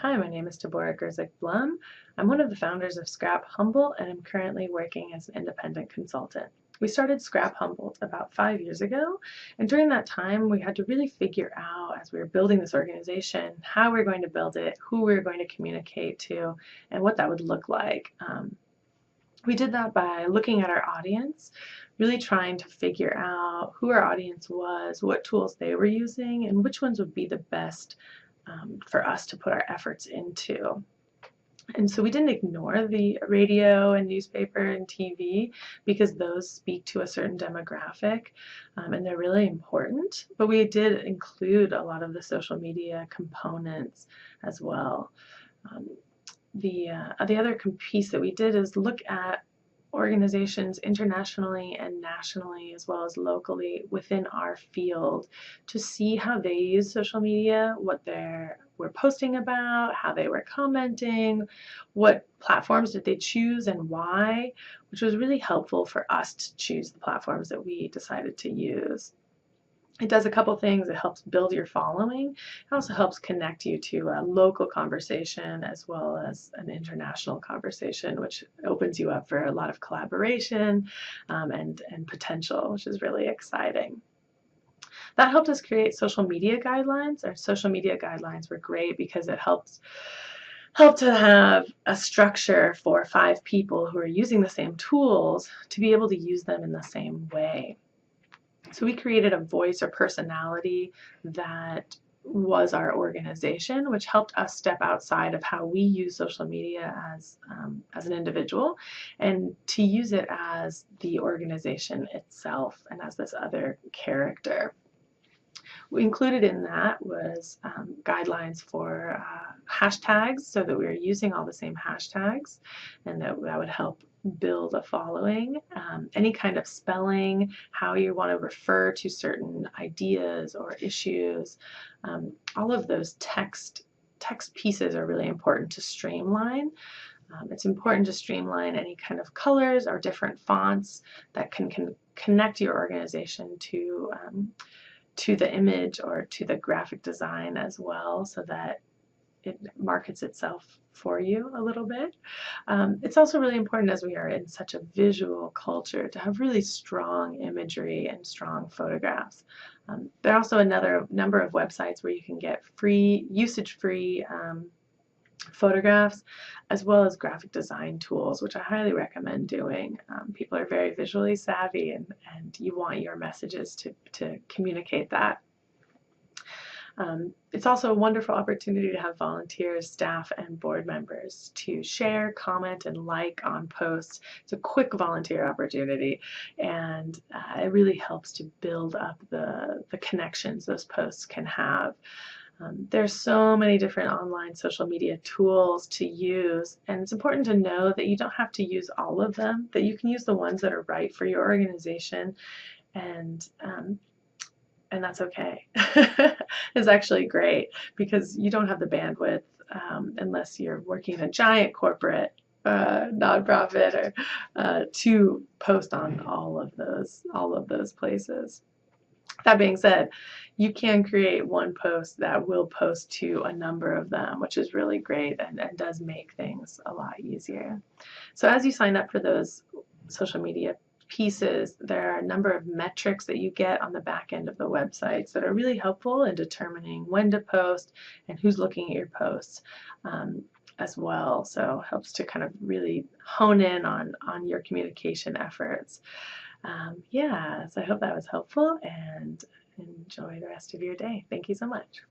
Hi, my name is Deborah Gerzik-Blum. I'm one of the founders of Scrap Humboldt, and I'm currently working as an independent consultant. We started Scrap Humboldt about 5 years ago, and during that time, we had to really figure out, as we were building this organization, how we are going to build it, who we are going to communicate to, and what that would look like. We did that by looking at our audience, really trying to figure out who our audience was, what tools they were using, and which ones would be the best for us to put our efforts into. And so we didn't ignore the radio and newspaper and TV because those speak to a certain demographic and they're really important. But we did include a lot of the social media components as well. Um, the other piece that we did is look at organizations internationally and nationally as well as locally within our field to see how they use social media, what they were posting about, how they were commenting, what platforms did they choose and why, which was really helpful for us to choose the platforms that we decided to use. It does a couple things. It helps build your following. It also helps connect you to a local conversation as well as an international conversation, which opens you up for a lot of collaboration and potential, which is really exciting. That helped us create social media guidelines. Our social media guidelines were great because it helped to have a structure for 5 people who are using the same tools to be able to use them in the same way. So we created a voice or personality that was our organization, which helped us step outside of how we use social media as an individual and to use it as the organization itself and as this other character. We included in that was guidelines for hashtags so that we were using all the same hashtags and that would help build a following. Any kind of spelling, how you want to refer to certain ideas or issues, all of those text pieces are really important to streamline. It's important to streamline any kind of colors or different fonts that can connect your organization to the image or to the graphic design as well so that it markets itself for you a little bit. It's also really important as we are in such a visual culture to have really strong imagery and strong photographs. There are also another number of websites where you can get free, usage-free photographs as well as graphic design tools, which I highly recommend doing. People are very visually savvy and you want your messages to communicate that. It's also a wonderful opportunity to have volunteers, staff, and board members to share, comment, and like on posts. It's a quick volunteer opportunity, and it really helps to build up the connections those posts can have. There's so many different online social media tools to use, and it's important to know that you don't have to use all of them, that you can use the ones that are right for your organization, and that's okay. It's actually great because you don't have the bandwidth unless you're working in a giant corporate nonprofit or to post on all of those places. That being said, you can create one post that will post to a number of them, which is really great and does make things a lot easier. So as you sign up for those social media pieces, there are a number of metrics that you get on the back end of the websites that are really helpful in determining when to post and who's looking at your posts as well. So it helps to kind of really hone in on your communication efforts. Yeah, so I hope that was helpful and enjoy the rest of your day. Thank you so much.